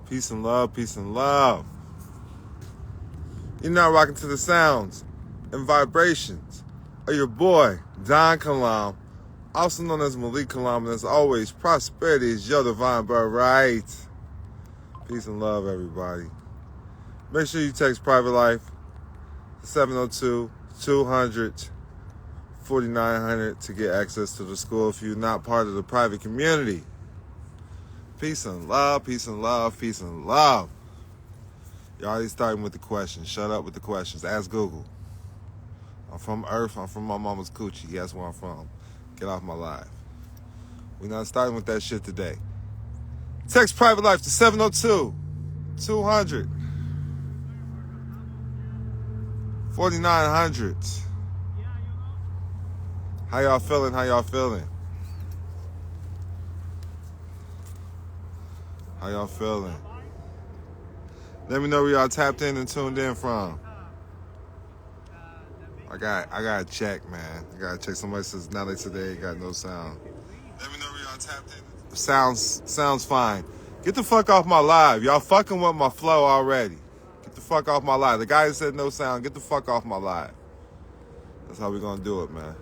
Peace and love, peace and love. You're now rocking to the sounds and vibrations of your boy, Don Kalam, also known as Malik Kalam, and as always, prosperity is your divine birthright. Peace and love, everybody. Make sure you text Private Life to 702-200-4900 to get access to the school if you're not part of the private community. Peace and love, peace and love, peace and love. You're already starting with the questions. Shut up with the questions. Ask Google. I'm from Earth. I'm from my mama's coochie. That's where I'm from. Get off my life. We're not starting with that shit today. Text Private Life to 702-200-4900. How y'all feeling? How y'all feeling? How y'all feeling? Let me know where y'all tapped in and tuned in from. I gotta check, man. I gotta check. Somebody says now today got no sound. Let me know where y'all tapped in. Sounds fine. Get the fuck off my live. Y'all fucking with my flow already. Get the fuck off my live. The guy who said no sound, get the fuck off my live. That's how we gonna do it, man.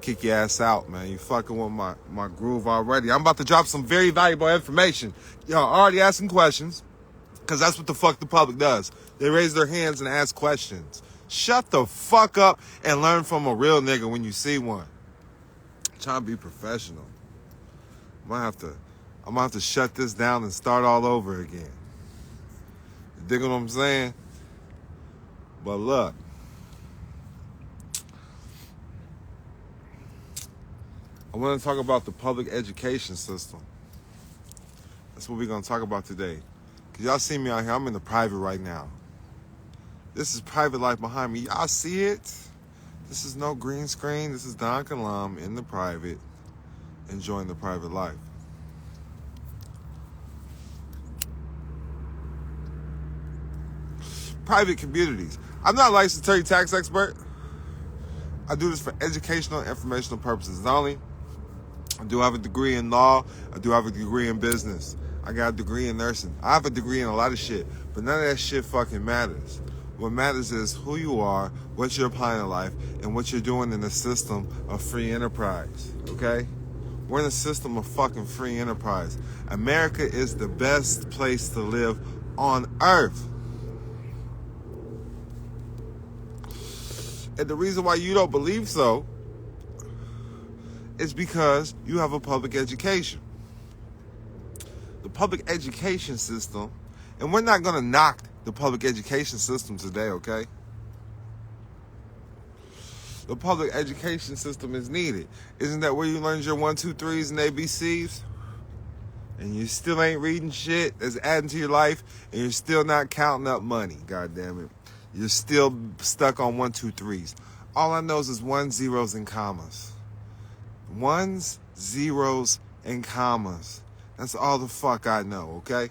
Kick your ass out, man. You fucking with my groove already. I'm about to drop some very valuable information. Y'all already asking questions. Because that's what the fuck the public does. They raise their hands and ask questions. Shut the fuck up and learn from a real nigga when you see one. I'm trying to be professional. I'm gonna have to shut this down and start all over again. You dig what I'm saying? But look. I want to talk about the public education system. That's what we're going to talk about today. Because y'all see me out here. I'm in the private right now. This is Private Life behind me. Y'all see it? This is no green screen. This is Don Kalam in the private, enjoying the private life. Private communities. I'm not a licensed tax expert. I do this for educational and informational purposes only. I do have a degree in law. I do have a degree in business. I got a degree in nursing. I have a degree in a lot of shit, but none of that shit fucking matters. What matters is who you are, what you're applying in life, and what you're doing in the system of free enterprise, okay? We're in a system of fucking free enterprise. America is the best place to live on earth. And the reason why you don't believe so is because you have a public education. The public education system, and we're not going to knock the public education system today, okay? The public education system is needed. Isn't that where you learned your 1, 2, 3s and ABCs? And you still ain't reading shit that's adding to your life, and you're still not counting up money, God damn it. You're still stuck on 1, 2, 3s. All I know is 1, 0s, and commas. 1s, 0s, and commas. That's all the fuck I know, okay?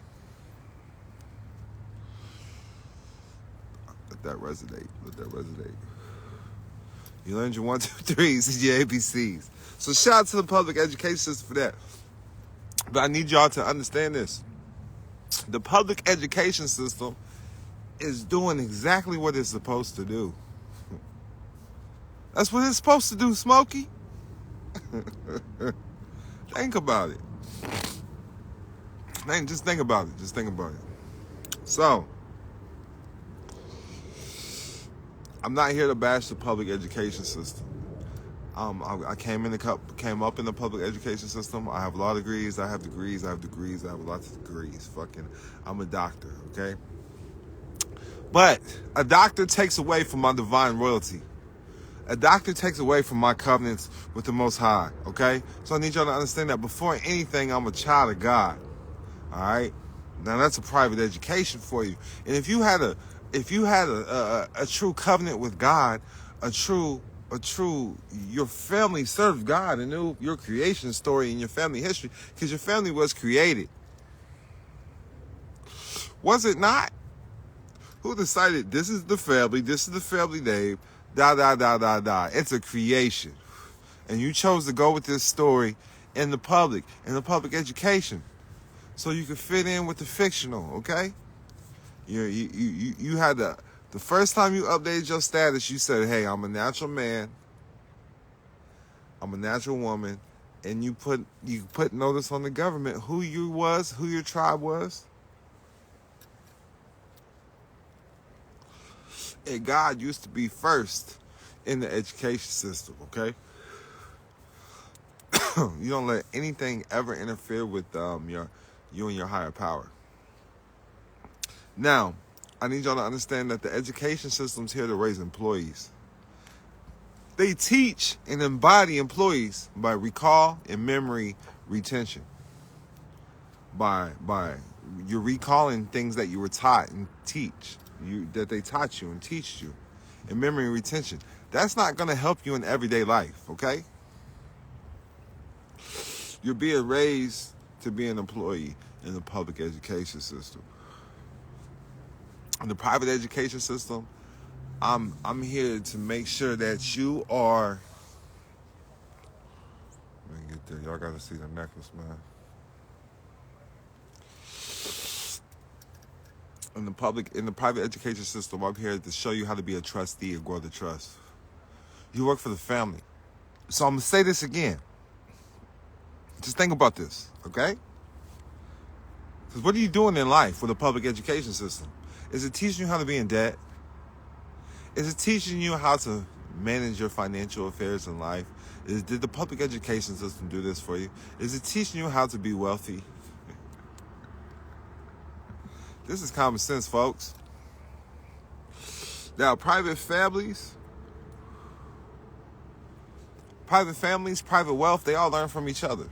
Let that resonate. Let that resonate. You learned your 1, 2, 3s and your ABCs. So shout out to the public education system for that. But I need y'all to understand this. The public education system is doing exactly what it's supposed to do. That's what it's supposed to do, Smokey. Think about it. Just think about it. Just think about it. So, I'm not here to bash the public education system. I came up in the public education system. I have law degrees. I have degrees. I have lots of degrees. I'm a doctor, okay? But a doctor takes away from my divine royalty. A doctor takes away from my covenants with the Most High, okay? So I need y'all to understand that before anything, I'm a child of God, all right? Now that's a private education for you. And if you had a true covenant with God, your family served God and knew your creation story and your family history, because your family was created. Was it not? Who decided this is the family name, It's a creation. And you chose to go with this story in the public education. so you can fit in with the fictional, okay? You had the first time you updated your status, you said, hey, I'm a natural man, I'm a natural woman, and you put notice on the government who you was, who your tribe was. And God used to be first in the education system, okay? You don't let anything ever interfere with you and your higher power. Now, I need y'all to understand that the education system's here to raise employees. They teach and embody employees by recall and memory retention. By you're recalling things that you were taught and that they taught you and teach you. And memory retention. That's not going to help you in everyday life, okay? You're being raised to be an employee in the public education system. In the private education system, I'm here to make sure that you are. Let me get there. Y'all gotta see the necklace, man. In the private education system, I'm here to show you how to be a trustee and grow the trust. You work for the family. So I'm gonna say this again. Just think about this, okay? Because what are you doing in life with a public education system? Is it teaching you how to be in debt? Is it teaching you how to manage your financial affairs in life? Did the public education system do this for you? Is it teaching you how to be wealthy? This is common sense, folks. Now, private families, private wealth, they all learn from each other.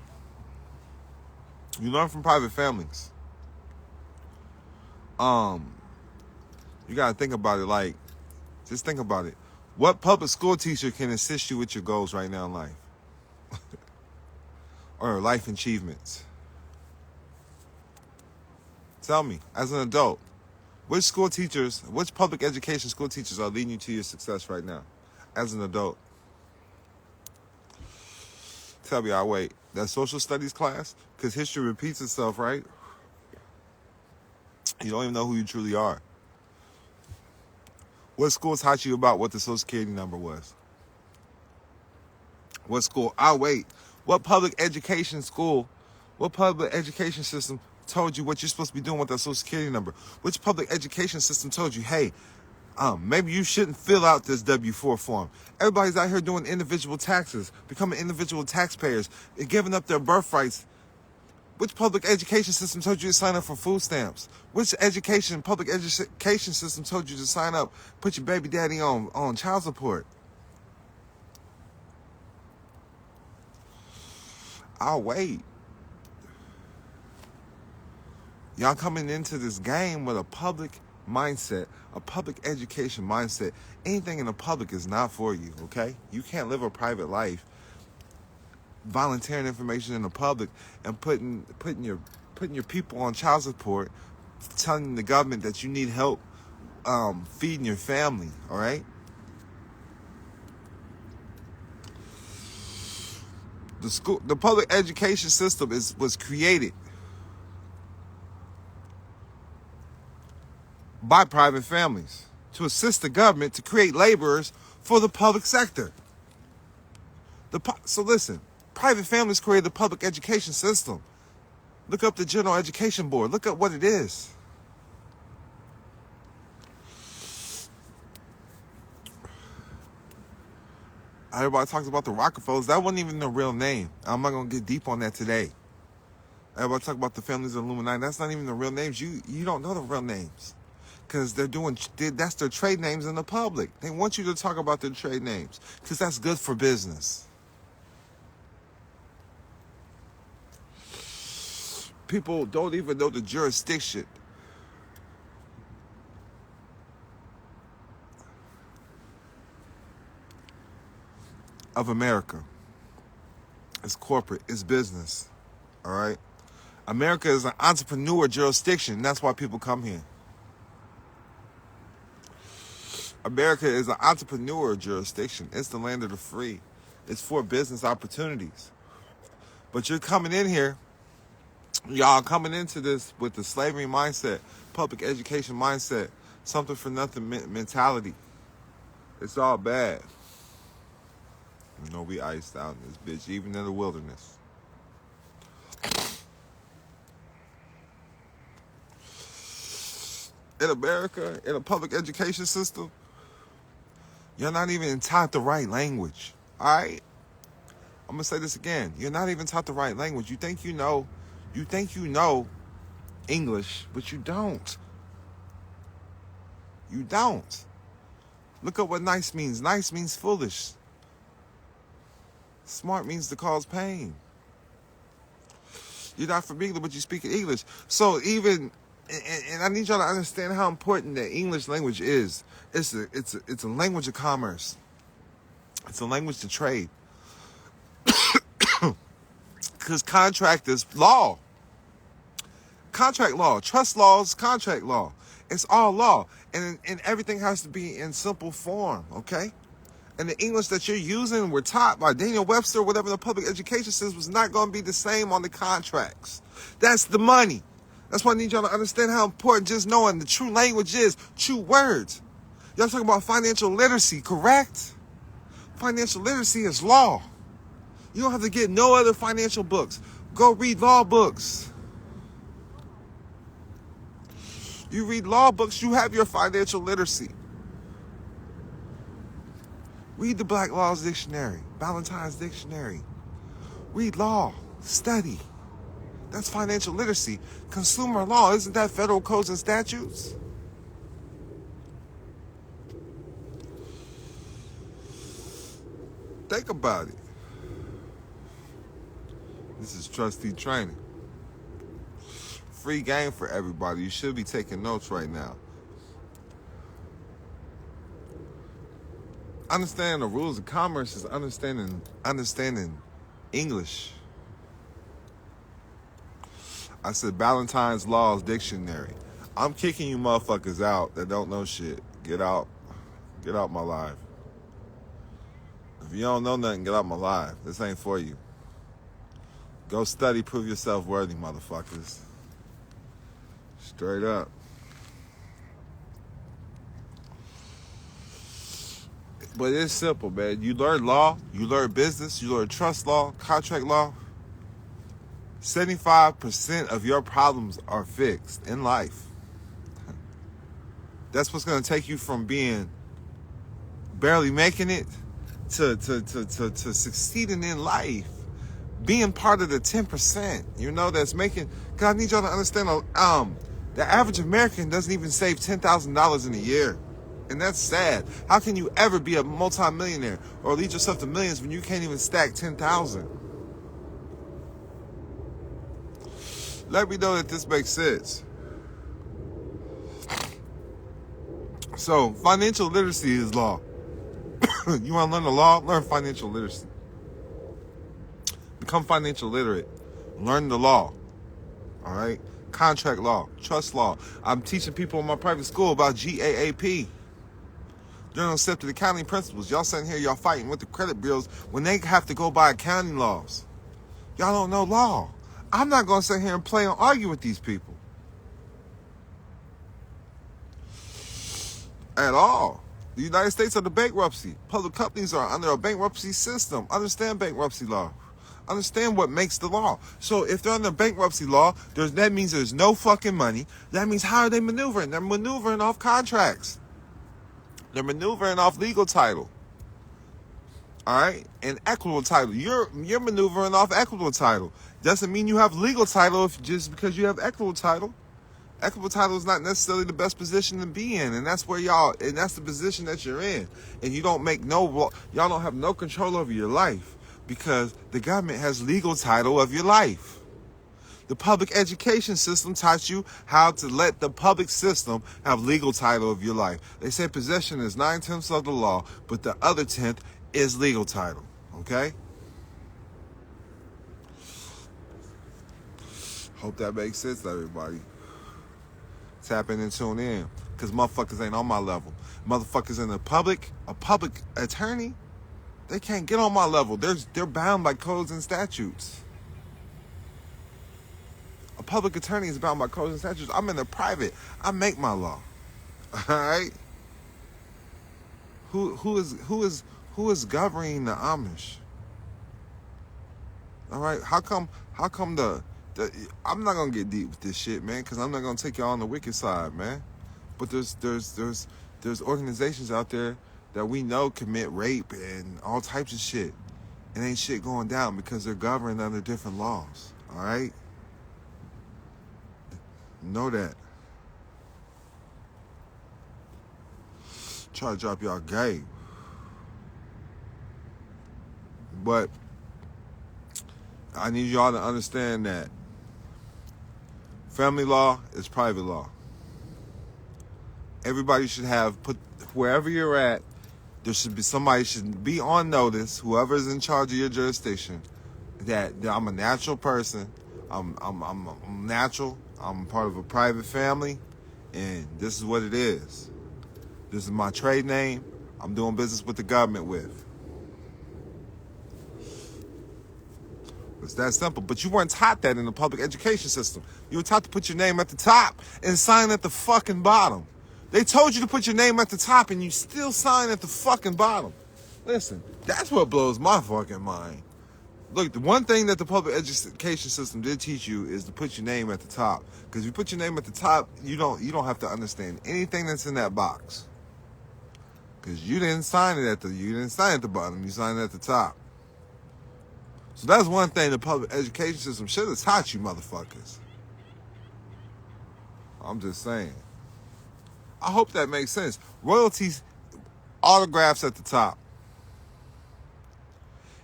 You learn from private families. You got to think about it just think about it. What public school teacher can assist you with your goals right now in life? Or life achievements? Tell me, as an adult, which public education school teachers are leading you to your success right now? As an adult. Tell me, I'll wait. That social studies class? Because history repeats itself, right? You don't even know who you truly are. What school taught you about what the Social Security number was? What school? I'll wait. What public education system told you what you're supposed to be doing with that Social Security number? Which public education system told you, hey, maybe you shouldn't fill out this W-4 form? Everybody's out here doing individual taxes, becoming individual taxpayers, and giving up their birthrights. Which public education system told you to sign up for food stamps? Which public education system told you to sign up, put your baby daddy on child support? I'll wait. Y'all coming into this game with a public mindset, a public education mindset. Anything in the public is not for you, okay? You can't live a private life volunteering information in the public and putting your people on child support, telling the government that you need help feeding your family, all right? The public education system was created by private families to assist the government to create laborers for the public sector. So listen, private families created the public education system. Look up the General Education Board. Look up what it is. Everybody talks about the Rockefellers. That wasn't even the real name. I'm not going to get deep on that today. Everybody talk about the families of Illuminati. That's not even the real names. You don't know the real names. Because that's their trade names in the public. They want you to talk about their trade names. Because that's good for business. People don't even know the jurisdiction of America. It's corporate, it's business, all right? America is an entrepreneur jurisdiction. That's why people come here. America is an entrepreneur jurisdiction. It's the land of the free. It's for business opportunities. But you're coming in here Y'all coming into this with the slavery mindset, public education mindset, something for nothing mentality. It's all bad. You know, we iced out in this bitch, even in the wilderness. In America, in a public education system, you're not even taught the right language. All right? I'm going to say this again. You're not even taught the right language. You think you know English, but you don't. You don't. Look up what nice means. Nice means foolish. Smart means to cause pain. You're not from England, but you speak English. So even, and I need y'all to understand how important the English language is. It's a language of commerce. It's a language to trade. Because contract is law. Contract law. Trust law is contract law. It's all law. And everything has to be in simple form, okay? And the English that you're using were taught by Daniel Webster, whatever the public education system, was not going to be the same on the contracts. That's the money. That's why I need y'all to understand how important just knowing the true language is, true words. Y'all talking about financial literacy, correct? Financial literacy is law. You don't have to get no other financial books. Go read law books. You read law books, you have your financial literacy. Read the Black Laws Dictionary, Valentine's Dictionary. Read law, study. That's financial literacy. Consumer law, isn't that federal codes and statutes? Think about it. This is trustee training. Free game for everybody. You should be taking notes right now. Understanding the rules of commerce is understanding English. I said Valentine's Laws Dictionary. I'm kicking you motherfuckers out that don't know shit. Get out. Get out my live. If you don't know nothing, get out my live. This ain't for you. Go study, prove yourself worthy, motherfuckers. Straight up. But it's simple, man. You learn law, you learn business, you learn trust law, contract law. 75% of your problems are fixed in life. That's what's going to take you from being barely making it to succeeding in life. Being part of the 10%, you know, that's making... Because I need y'all to understand, the average American doesn't even save $10,000 in a year. And that's sad. How can you ever be a multimillionaire or lead yourself to millions when you can't even stack 10,000? Let me know that this makes sense. So, financial literacy is law. You want to learn the law? Learn financial literacy. Become financial literate. Learn the law. All right? Contract law. Trust law. I'm teaching people in my private school about GAAP. General accepted accounting principles. Y'all sitting here, y'all fighting with the credit bureaus when they have to go by accounting laws. Y'all don't know law. I'm not going to sit here and play and argue with these people. At all. The United States under bankruptcy. Public companies are under a bankruptcy system. Understand bankruptcy law. Understand what makes the law. So if they're under bankruptcy law, that means there's no fucking money. That means how are they maneuvering? They're maneuvering off contracts. They're maneuvering off legal title. All right? And equitable title. You're maneuvering off equitable title. Doesn't mean you have legal title just because you have equitable title. Equitable title is not necessarily the best position to be in, and that's the position that you're in. And y'all don't have no control over your life because the government has legal title of your life. The public education system taught you how to let the public system have legal title of your life. They say possession is 9/10 of the law, but the other 10th is legal title. Okay? Hope that makes sense to everybody. Tap in and tune in, because motherfuckers ain't on my level. Motherfuckers in a public attorney, they can't get on my level. They're bound by codes and statutes. A public attorney is bound by codes and statutes. I'm in the private. I make my law. All right. Who is governing the Amish? All right. How come the I'm not gonna get deep with this shit, man, because I'm not gonna take y'all on the wicked side, man. But there's organizations out there that we know commit rape and all types of shit, and ain't shit going down because they're governed under different laws. All right. Know that. Try to drop y'all game. But I need y'all to understand that family law is private law. Everybody should wherever you're at, there should be somebody should be on notice, whoever's in charge of your jurisdiction, that I'm a natural person. I'm natural. I'm part of a private family, and this is what it is. This is my trade name. I'm doing business with the government with. It's that simple. But you weren't taught that in the public education system. You were taught to put your name at the top and sign at the fucking bottom. They told you to put your name at the top and you still sign at the fucking bottom. Listen, that's what blows my fucking mind. Look, the one thing that the public education system did teach you is to put your name at the top. Because if you put your name at the top, you don't have to understand anything that's in that box. Because you didn't sign at the bottom, you signed it at the top. So that's one thing the public education system should have taught you motherfuckers. I'm just saying. I hope that makes sense. Royalties, autographs at the top.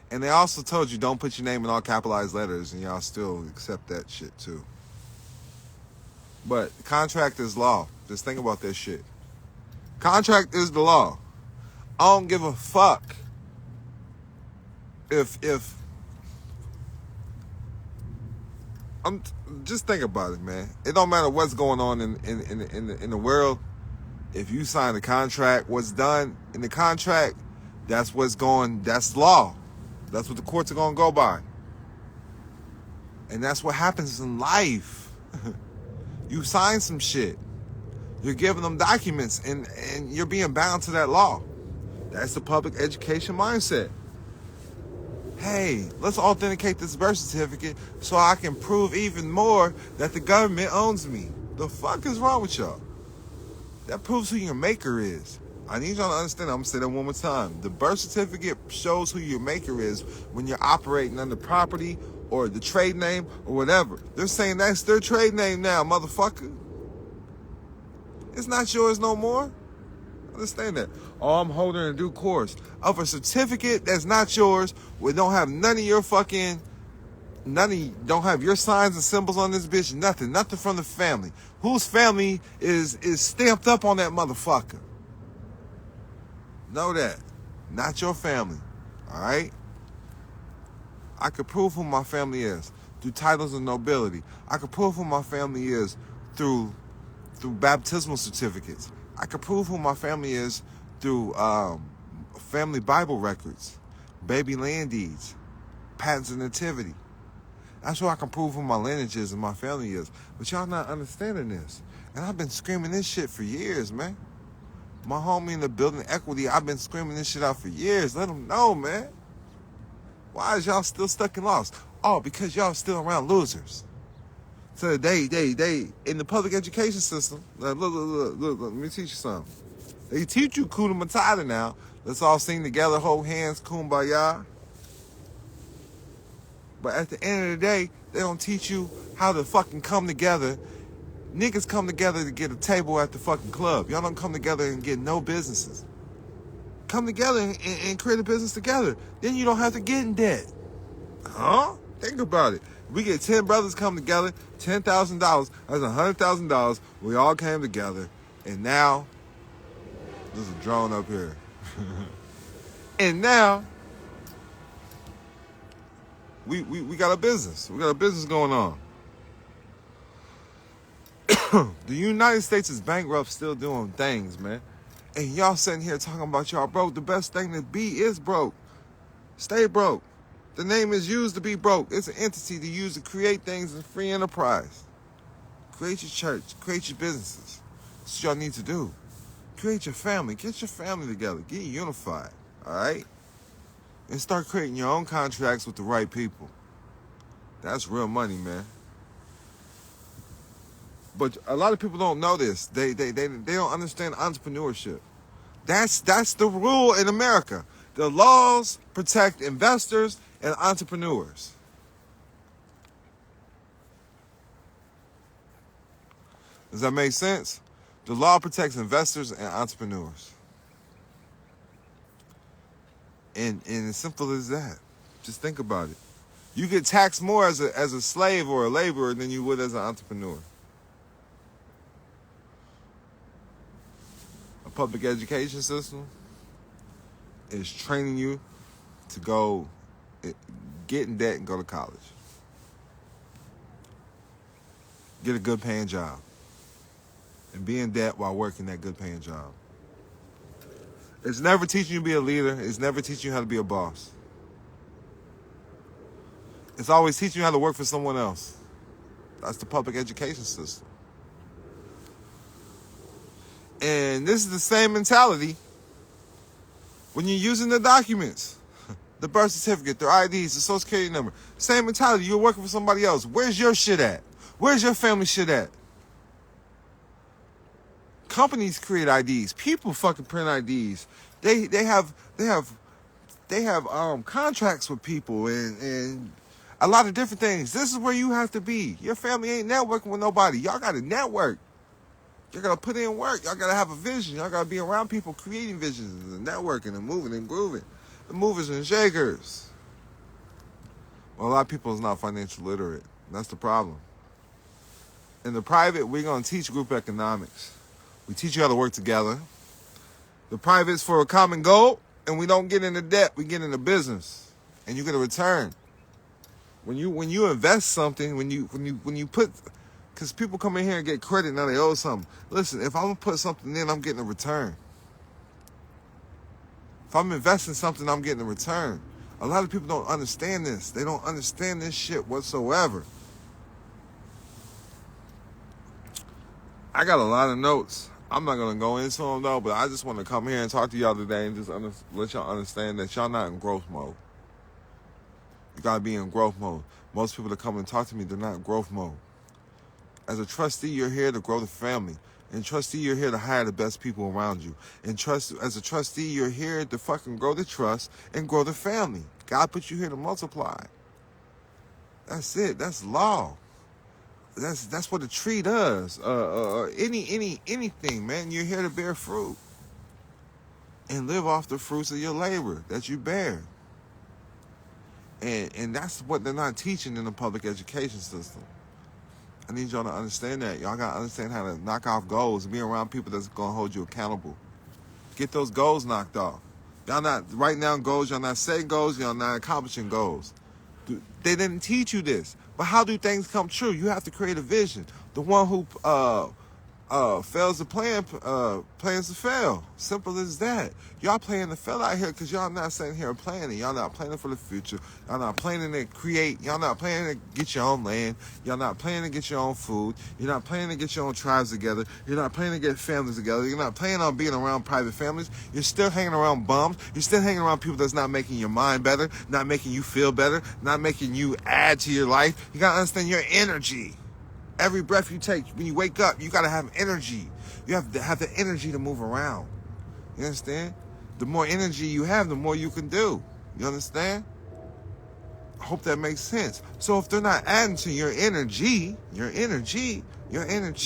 And they also told you don't put your name in all capitalized letters, and y'all still accept that shit too. But contract is law. Just think about this shit. Contract is the law. I don't give a fuck if just think about it, man. It don't matter what's going on in the world. If you sign a contract, what's done in the contract, that's law. That's what the courts are gonna go by. And that's what happens in life. You sign some shit. You're giving them documents and you're being bound to that law. That's the public education mindset. Hey, let's authenticate this birth certificate so I can prove even more that the government owns me. The fuck is wrong with y'all? That proves who your maker is. I need y'all to understand. I'm going to say that one more time. The birth certificate shows who your maker is when you're operating under property or the trade name or whatever. They're saying that's their trade name now, motherfucker. It's not yours no more. Understand that. Oh, I'm holding in due course of a certificate that's not yours. We don't have don't have your signs and symbols on this bitch. Nothing from the family. Whose family is stamped up on that motherfucker? Know that. Not your family. All right? I could prove who my family is through titles of nobility. I could prove who my family is through baptismal certificates. I could prove who my family is through family Bible records, baby land deeds, patents of nativity. That's where I can prove who my lineage is and my family is. But y'all not understanding this. And I've been screaming this shit for years, man. My homie in the building equity, I've been screaming this shit out for years. Let them know, man. Why is y'all still stuck and lost? Oh, because y'all still around losers. So they in the public education system, look, let me teach you something. They teach you Kuna Matata now. Let's all sing together, hold hands, kumbaya. But at the end of the day, they don't teach you how to fucking come together. Niggas come together to get a table at the fucking club. Y'all don't come together and get no businesses. Come together and create a business together. Then you don't have to get in debt. Huh? Think about it. We get 10 brothers come together, $10,000. That's $100,000. We all came together. And now, there's a drone up here. And now, we got a business. We got a business going on. The United States is bankrupt, still doing things, man. And y'all sitting here talking about y'all broke. The best thing to be is broke. Stay broke. The name is used to be broke. It's an entity to use to create things in free enterprise. Create your church. Create your businesses. That's what y'all need to do. Create your family. Get your family together. Get unified. All right? And start creating your own contracts with the right people. That's real money, man. But a lot of people don't know this. They don't understand entrepreneurship. That's the rule in America. The laws protect investors and entrepreneurs. Does that make sense? The law protects investors and entrepreneurs. And as simple as that. Just think about it. You get taxed more as a slave or a laborer than you would as an entrepreneur. A public education system is training you to go get in debt and go to college. Get a good paying job. And be in debt while working that good paying job. It's never teaching you to be a leader. It's never teaching you how to be a boss. It's always teaching you how to work for someone else. That's the public education system. And this is the same mentality when you're using the documents. The birth certificate, their IDs, the social security number. Same mentality. You're working for somebody else. Where's your shit at? Where's your family shit at? Companies create IDs. People fucking print IDs. They have contracts with people and a lot of different things. This is where you have to be. Your family ain't networking with nobody. Y'all got to network. Y'all got to put in work. Y'all got to have a vision. Y'all got to be around people creating visions and networking and moving and grooving. The movers and shakers. Well, a lot of people is not financial literate. That's the problem. In the private, we're going to teach group economics. We teach you how to work together. The private's for a common goal, and we don't get into debt. We get into business, and you get a return. When you invest something, when you put, because people come in here and get credit, now they owe something. Listen, if I'm gonna put something in, I'm getting a return. If I'm investing something, I'm getting a return. A lot of people don't understand this. They don't understand this shit whatsoever. I got a lot of notes. I'm not going to go into them, though, but I just want to come here and talk to y'all today and just let y'all understand that y'all not in growth mode. You got to be in growth mode. Most people that come and talk to me, they're not in growth mode. As a trustee, you're here to grow the family. And trustee, you're here to hire the best people around you. And as a trustee, you're here to fucking grow the trust and grow the family. God put you here to multiply. That's it. That's law. That's what a tree does. Anything, man. You're here to bear fruit and live off the fruits of your labor that you bear. And that's what they're not teaching in the public education system. I need y'all to understand that. Y'all got to understand how to knock off goals and be around people that's going to hold you accountable. Get those goals knocked off. Y'all not, right now, goals, y'all not setting goals, y'all not accomplishing goals. They didn't teach you this. But how do things come true? You have to create a vision. The one who fails to plan, plans to fail. Simple as that. Y'all playing to fail out here because y'all not sitting here planning. Y'all not planning for the future. Y'all not planning to create. Y'all not planning to get your own land. Y'all not planning to get your own food. You're not planning to get your own tribes together. You're not planning to get families together. You're not planning on being around private families. You're still hanging around bums. You're still hanging around people that's not making your mind better, not making you feel better, not making you add to your life. You got to understand your energy. Every breath you take, when you wake up, you got to have energy. You have to have the energy to move around. You understand? The more energy you have, the more you can do. You understand? I hope that makes sense. So if they're not adding to your energy, you understand? Your energy.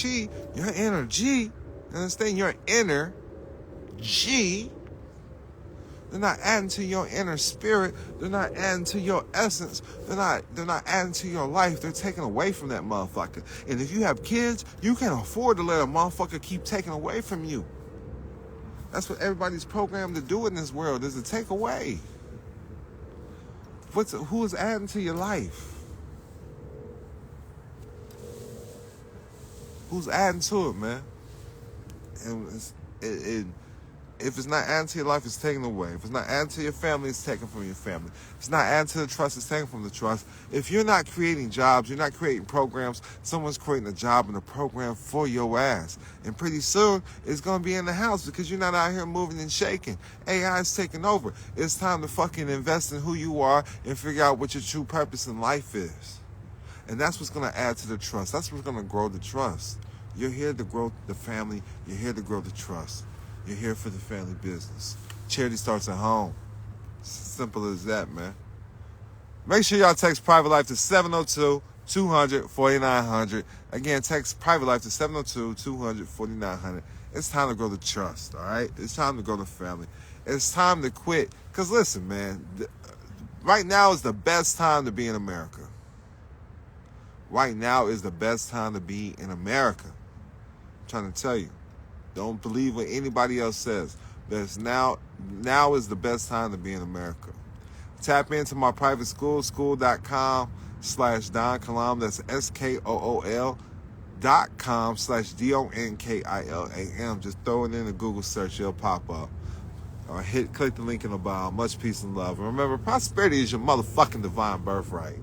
They're not adding to your inner spirit. They're not adding to your essence. They're not adding to your life. They're taking away from that motherfucker. And if you have kids, you can't afford to let a motherfucker keep taking away from you. That's what everybody's programmed to do in this world, is to take away. Who is adding to your life? Who's adding to it, man? And If it's not adding to your life, it's taken away. If it's not adding to your family, it's taken from your family. If it's not adding to the trust, it's taken from the trust. If you're not creating jobs, you're not creating programs, someone's creating a job and a program for your ass. And pretty soon, it's going to be in the house because you're not out here moving and shaking. AI is taking over. It's time to fucking invest in who you are and figure out what your true purpose in life is. And that's what's going to add to the trust. That's what's going to grow the trust. You're here to grow the family. You're here to grow the trust. You're here for the family business. Charity starts at home. Simple as that, man. Make sure y'all text Private Life to 702-200-4900. Again, text Private Life to 702-200-4900. It's time to grow the trust, all right? It's time to grow the family. It's time to quit. Because listen, man, right now is the best time to be in America. Right now is the best time to be in America. I'm trying to tell you. Don't believe what anybody else says. But now is the best time to be in America. Tap into my private school, school.com/Don Kalam. That's SKOOL.com/DONKILAM. Just throw it in the Google search, it'll pop up. Or click the link in the bio. Much peace and love. And remember, prosperity is your motherfucking divine birthright.